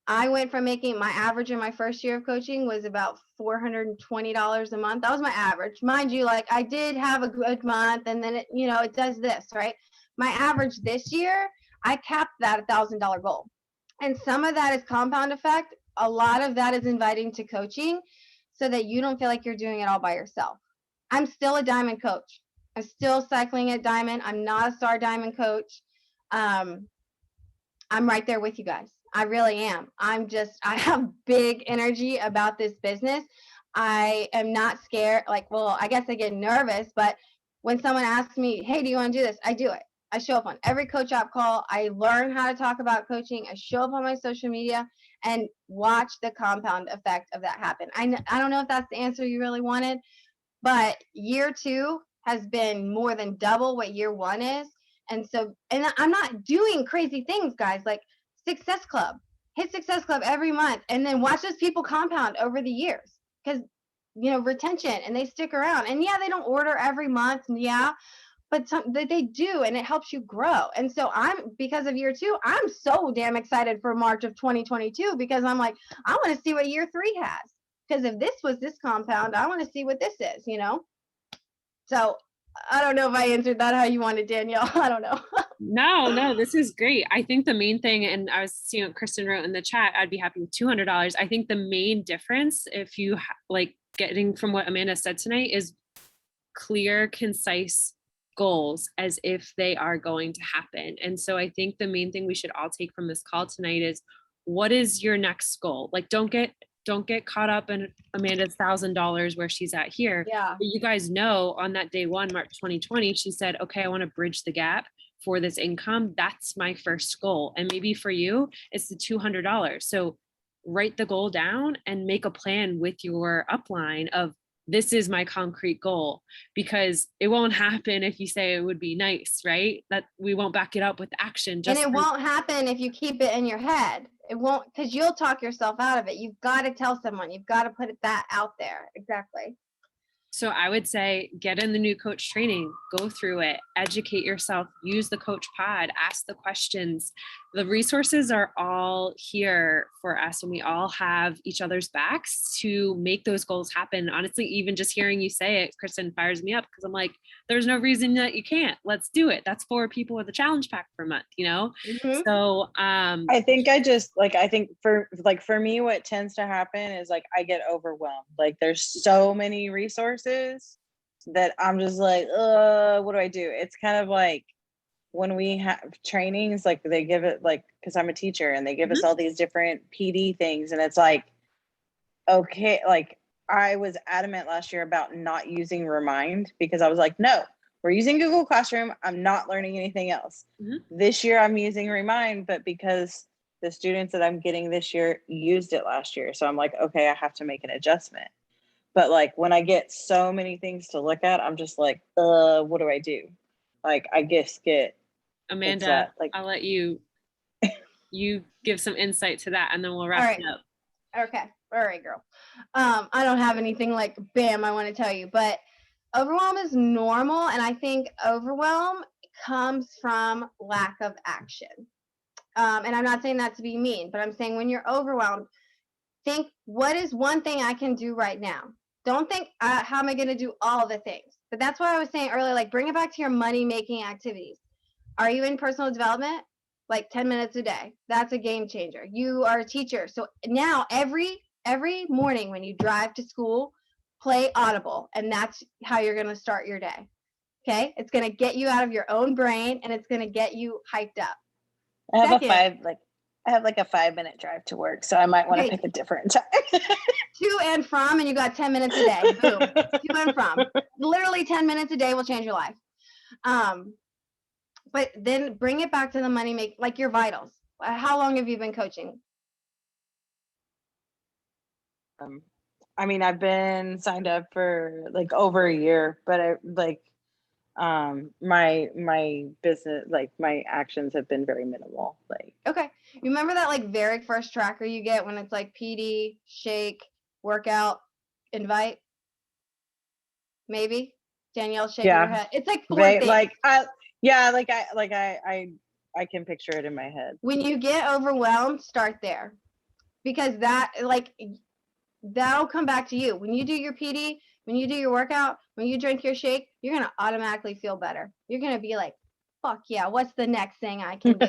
S2: I went from making my average in my first year of coaching was about $420 a month. That was my average. Mind you, like I did have a good month, and then it does this, right? My average this year, I capped that $1,000 goal. And some of that is compound effect. A lot of that is inviting to coaching so that you don't feel like you're doing it all by yourself. I'm still a diamond coach. I'm still cycling at diamond. I'm not a star diamond coach. I'm right there with you guys. I really am. I have big energy about this business. I am not scared. Like, well, I guess I get nervous, but when someone asks me, hey, do you want to do this? I do it. I show up on every coach app call. I learn how to talk about coaching. I show up on my social media and watch the compound effect of that happen. I don't know if that's the answer you really wanted, but year 2 has been more than double what year 1 is. And I'm not doing crazy things, guys, like Success Club. Hit Success Club every month and then watch those people compound over the years, because, retention, and they stick around. And yeah, they don't order every month. Yeah, but they do, and it helps you grow. And so because of year 2, I'm so damn excited for March of 2022, because I'm like, I want to see what year 3 has. Because if this was this compound, I want to see what this is, So I don't know if I answered that how you wanted, Danielle. I don't know.
S1: No, this is great. I think the main thing, and I was seeing what Kristen wrote in the chat, I'd be happy with $200. I think the main difference, if you like getting from what Amanda said tonight, is clear, concise goals as if they are going to happen. And so I think the main thing we should all take from this call tonight is, what is your next goal? Like, don't get caught up in Amanda's $1,000 where she's at here.
S2: Yeah.
S1: But you guys know, on that day 1, March 2020, she said, okay, I want to bridge the gap for this income. That's my first goal. And maybe for you, it's the $200. So write the goal down and make a plan with your upline of, this is my concrete goal, because it won't happen if you say it would be nice, right? That we won't back it up with action.
S2: And it won't happen if you keep it in your head. It won't, because you'll talk yourself out of it. You've got to tell someone. You've got to put that out there. Exactly.
S1: So I would say, get in the new coach training, go through it, educate yourself, use the coach pod, ask the questions. The resources are all here for us, and we all have each other's backs to make those goals happen. Honestly, even just hearing you say it, Kristen, fires me up, because I'm like, there's no reason that you can't. Let's do it. That's 4 people with a challenge pack per month,
S2: Mm-hmm.
S1: So
S3: I think I think for me, what tends to happen is like I get overwhelmed. Like there's so many resources that I'm just like, what do I do? It's kind of like when we have trainings, like they give it, like, because I'm a teacher, and they give us all these different PD things, and it's like, okay, like I was adamant last year about not using Remind because I was like, no, we're using Google Classroom. I'm not learning anything else. This year I'm using Remind, but because the students that I'm getting this year used it last year. So I'm like, okay, I have to make an adjustment. But like when I get so many things to look at, I'm just like, what do I do? Like I just get
S1: Amanda, I'll let you give some insight to that and then we'll wrap it up.
S2: Okay. All right, girl. I don't have anything like bam, I want to tell you, but overwhelm is normal. And I think overwhelm comes from lack of action. And I'm not saying that to be mean, but I'm saying when you're overwhelmed, think, what is one thing I can do right now? Don't think, how am I going to do all the things? But that's what I was saying earlier, like bring it back to your money-making activities. Are you in personal development? Like 10 minutes a day. That's a game changer. You are a teacher. So now every morning when you drive to school, play Audible. And that's how you're going to start your day. Okay? It's going to get you out of your own brain and it's going to get you hyped up.
S3: I have a 5-minute drive to work, so I might want to pick a different time.
S2: To and from, and you got 10 minutes a day. Boom. To and from. Literally 10 minutes a day will change your life. But then bring it back to the money like your vitals. How long have you been coaching?
S3: I mean, I've been signed up for like over a year, but my business, like my actions have been very minimal. Like,
S2: okay, you remember that like very first tracker you get when it's like PD, shake, workout, invite? Maybe Danielle shaking her head. It's like 4 things.
S3: Like I can picture it in my head.
S2: When you get overwhelmed, start there, because that'll come back to you. When you do your PD, when you do your workout, when you drink your shake, you're going to automatically feel better. You're going to be like, fuck yeah, what's the next thing I can do?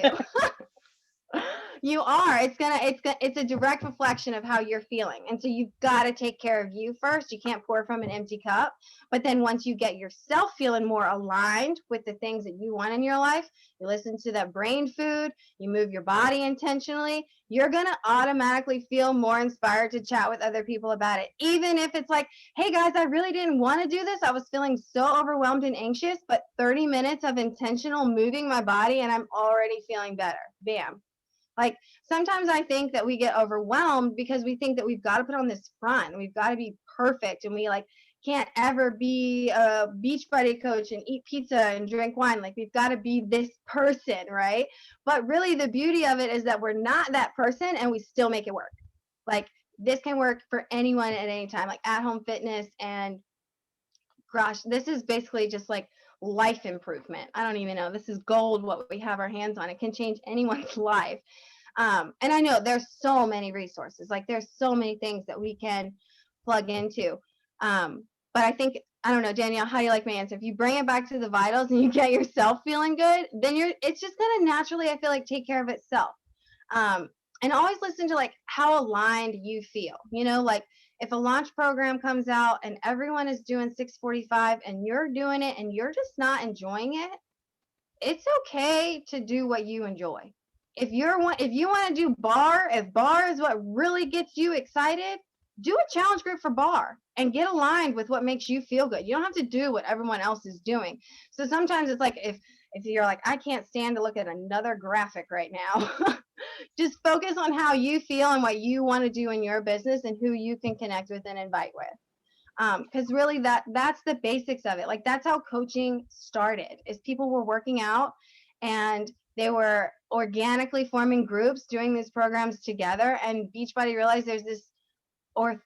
S2: You are. It's a direct reflection of how you're feeling. And so you've got to take care of you first. You can't pour from an empty cup. But then once you get yourself feeling more aligned with the things that you want in your life, you listen to that brain food, you move your body intentionally, you're going to automatically feel more inspired to chat with other people about it. Even if it's like, hey guys, I really didn't want to do this. I was feeling so overwhelmed and anxious, but 30 minutes of intentional moving my body and I'm already feeling better. Bam. Like sometimes I think that we get overwhelmed because we think that we've got to put on this front. We've got to be perfect and we like can't ever be a beach buddy coach and eat pizza and drink wine. Like we've got to be this person, right? But really the beauty of it is that we're not that person and we still make it work. Like this can work for anyone at any time, like at home fitness. And gosh, this is basically just like life improvement. I don't even know. This is gold, what we have our hands on. It can change anyone's life. And I know there's so many resources, like there's so many things that we can plug into. But I think, I don't know, Danielle, how do you like my answer? If you bring it back to the vitals and you get yourself feeling good, then it's just going to naturally, I feel like, take care of itself. And always listen to like how aligned you feel, you know, like if a launch program comes out and everyone is doing 645 and you're doing it and you're just not enjoying it, it's okay to do what you enjoy. If you want to do bar, if bar is what really gets you excited, do a challenge group for bar and get aligned with what makes you feel good. You don't have to do what everyone else is doing. So sometimes it's like if you're like, I can't stand to look at another graphic right now. Just focus on how you feel and what you want to do in your business and who you can connect with and invite with. Because really that's the basics of it. Like that's how coaching started, is people were working out and they were organically forming groups, doing these programs together. And Beachbody realized there's this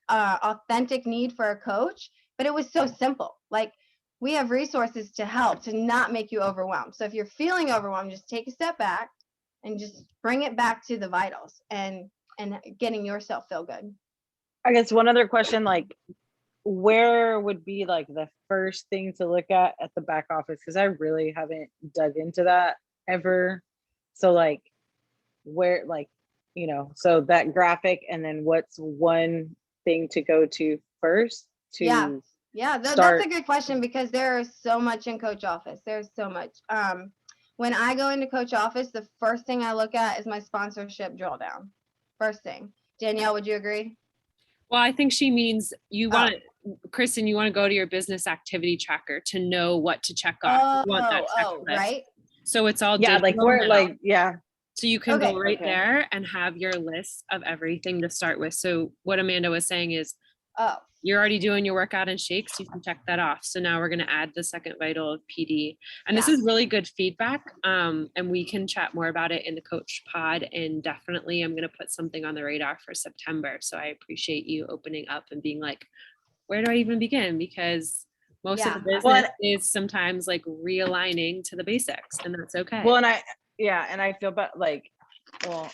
S2: authentic need for a coach, but it was so simple. Like we have resources to help to not make you overwhelmed. So if you're feeling overwhelmed, just take a step back and just bring it back to the vitals and getting yourself feel good.
S3: I guess one other question, like where would be like the first thing to look at the back office? Because I really haven't dug into that ever. So like where, like, you know, so that graphic, and then what's one thing to go to first to
S2: that's a good question, because there is so much in coach office. There's so much. When I go into coach office, the first thing I look at is my sponsorship drill down. First thing. Danielle, would you agree?
S1: Well, I think she means you
S2: Oh.
S1: want, Kristen, you want to go to your business activity tracker to know what to check off. You want that checklist.
S2: Right.
S1: So it's all
S3: Yeah, like
S1: digital
S3: we're
S1: now.
S3: like, yeah.
S1: So you can go right
S3: Okay.
S1: there and have your list of everything to start with. So what Amanda was saying is
S2: Oh,
S1: you're already doing your workout and shakes, you can check that off. So now we're going to add the second vital of PD. And this
S2: Yeah.
S1: is really good feedback. And we can chat more about it in the coach pod. And definitely I'm going to put something on the radar for September. So I appreciate you opening up and being like, where do I even begin? Because most of the
S2: Yeah.
S1: business is sometimes like realigning to the basics, and that's okay.
S3: Well, and I feel bad, like, well,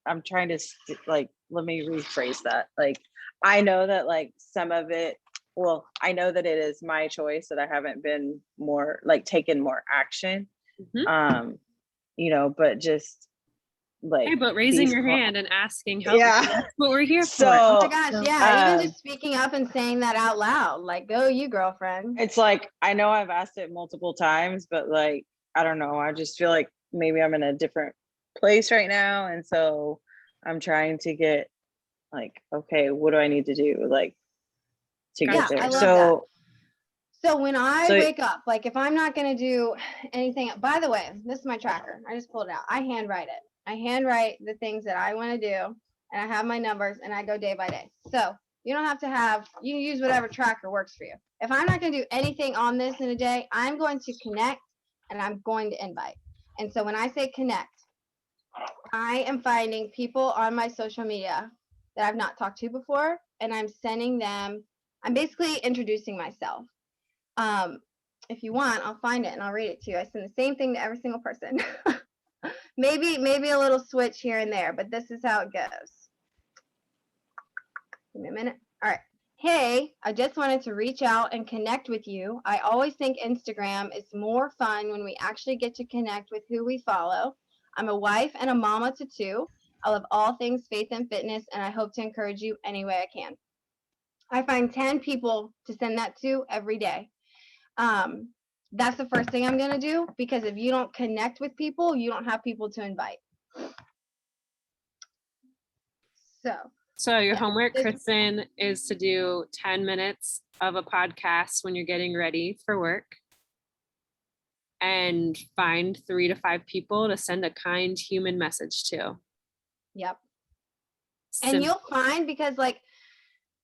S3: I'm trying to like, let me rephrase that. Like, I know that like some of it, well, I know that it is my choice that I haven't been more like taken more action.
S1: Mhm.
S3: You know, but just like,
S1: Hey, but raising your hand and asking help,
S3: yeah,
S1: that's what we're here
S3: so
S1: for.
S2: Oh my gosh, yeah. Even
S3: um,
S2: just speaking up and saying that out loud, like, go you, girlfriend.
S3: it's like, I know I've asked it multiple times, but like, I don't know, I just feel like maybe I'm in a different place right now, and so I'm trying to get like, okay, what do I need to do like to get
S2: Yeah,
S3: there?
S2: I love that.
S3: So
S2: So when I
S3: so
S2: wake up, like if I'm not going to do anything, by the way, this is my tracker. I just pulled it out. I handwrite it. I handwrite the things that I want to do, and I have my numbers, and I go day by day. So you don't have to have, you use whatever tracker works for you. If I'm not going to do anything on this in a day, I'm going to connect and I'm going to invite. And so when I say connect, I am finding people on my social media that I've not talked to before, and I'm sending them, I'm basically introducing myself. Um, if you want, I'll find it and I'll read it to you. I send the same thing to every single person. maybe a little switch here and there, but this is how it goes. Give me a minute. All right. Hey, I just wanted to reach out and connect with you. I always think Instagram is more fun when we actually get to connect with who we follow. I'm a wife and a mama to two. I love all things faith and fitness, and I hope to encourage you any way I can. I find 10 people to send that to every day. That's the first thing I'm going to do, because if you don't connect with people, you don't have people to invite.
S1: So your
S2: Yeah.
S1: homework, Kristen, is to do 10 minutes of a podcast when you're getting ready for work, and find 3 to 5 people to send a kind human message to.
S2: Yep. And you'll find, because like,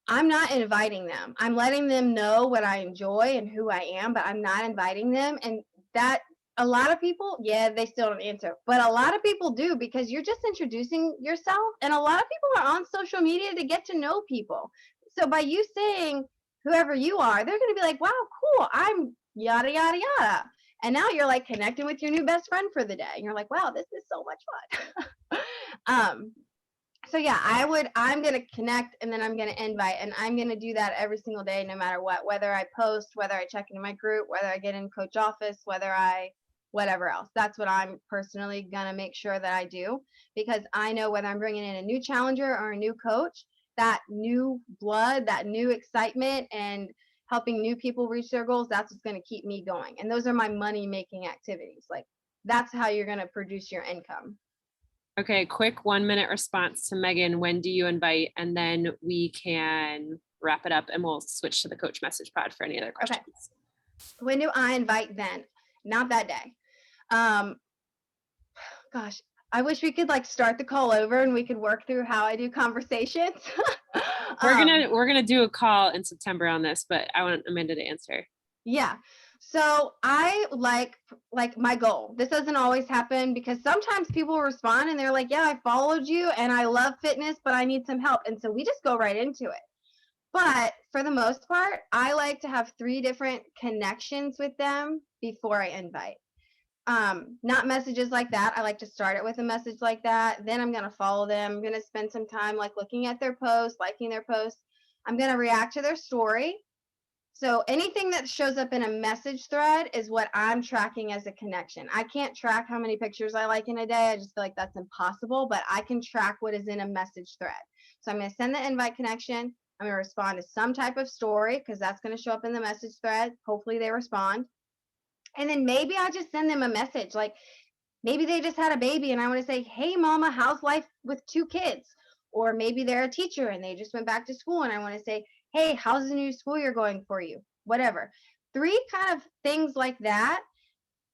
S2: I'm not inviting them. I'm letting them know what I enjoy and who I am, but I'm not inviting them. And that, a lot of people, yeah, they still don't answer, but a lot of people do, because you're just introducing yourself. And a lot of people are on social media to get to know people. So by you saying whoever you are, they're going to be like, wow, cool. I'm yada, yada, yada. And now you're like connecting with your new best friend for the day. And you're like, wow, this is so much fun. So yeah, I'm going to connect, and then I'm going to invite, and I'm going to do that every single day, no matter what, whether I post, whether I check into my group, whether I get in coach office, whatever else. That's what I'm personally going to make sure that I do, because I know whether I'm bringing in a new challenger or a new coach, that new blood, that new excitement, and helping new people reach their goals, that's what's going to keep me going. And those are my money making activities. Like, that's how you're going to produce your income.
S1: Okay, quick 1-minute response to Megan. When do you invite? And then we can wrap it up and we'll switch to the coach message pod for any other questions.
S2: Okay. When do I invite then? Not that day. Gosh, I wish we could like start the call over and we could work through how I do conversations.
S1: We're gonna do a call in September on this, but I want Amanda to answer.
S2: Yeah. So I like my goal. This doesn't always happen, because sometimes people respond and they're like, yeah, I followed you and I love fitness, but I need some help. And so we just go right into it. But for the most part, I like to have 3 different connections with them before I invite. Not messages like that. I like to start it with a message like that. Then I'm going to follow them. I'm going to spend some time like looking at their posts, liking their posts. I'm going to react to their story. So anything that shows up in a message thread is what I'm tracking as a connection. I can't track how many pictures I like in a day. I just feel like that's impossible, but I can track what is in a message thread. So I'm going to send the invite connection. I'm going to respond to some type of story, because that's going to show up in the message thread. Hopefully they respond. And then maybe I just send them a message. Like maybe they just had a baby and I want to say, hey, mama, how's life with 2 kids? Or maybe they're a teacher and they just went back to school and I want to say, hey, how's the new school year going for you? Whatever. 3 kind of things like that.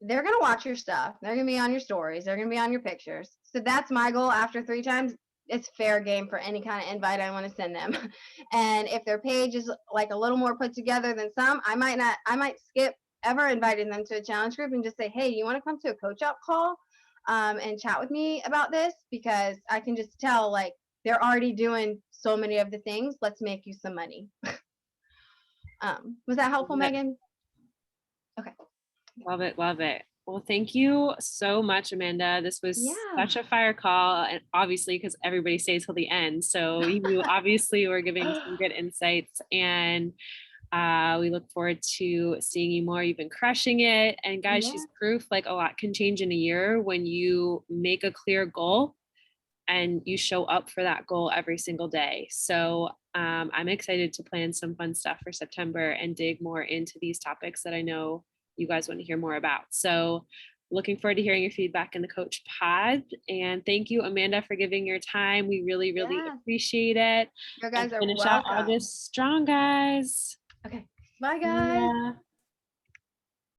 S2: They're going to watch your stuff. They're going to be on your stories. They're going to be on your pictures. So that's my goal. After 3 times, it's fair game for any kind of invite I want to send them. And if their page is like a little more put together than some, I might skip ever inviting them to a challenge group and just say, hey, you want to come to a coach up call and chat with me about this? Because I can just tell like they're already doing so many of the things. Let's make you some money. Was that helpful, Megan? Okay.
S1: Love it. Love it. Well, thank you so much, Amanda. This was such a fire call, and obviously because everybody stays till the end. So you obviously were giving some good insights, and we look forward to seeing you more. You've been crushing it. And guys, she's proof like a lot can change in a year when you make a clear goal and you show up for that goal every single day. So I'm excited to plan some fun stuff for September and dig more into these topics that I know you guys want to hear more about. So looking forward to hearing your feedback in the Coach Pod. And thank you, Amanda, for giving your time. We really, really appreciate it.
S2: You guys are
S1: finish
S2: welcome.
S1: out August strong, guys.
S2: Okay. Bye, guys.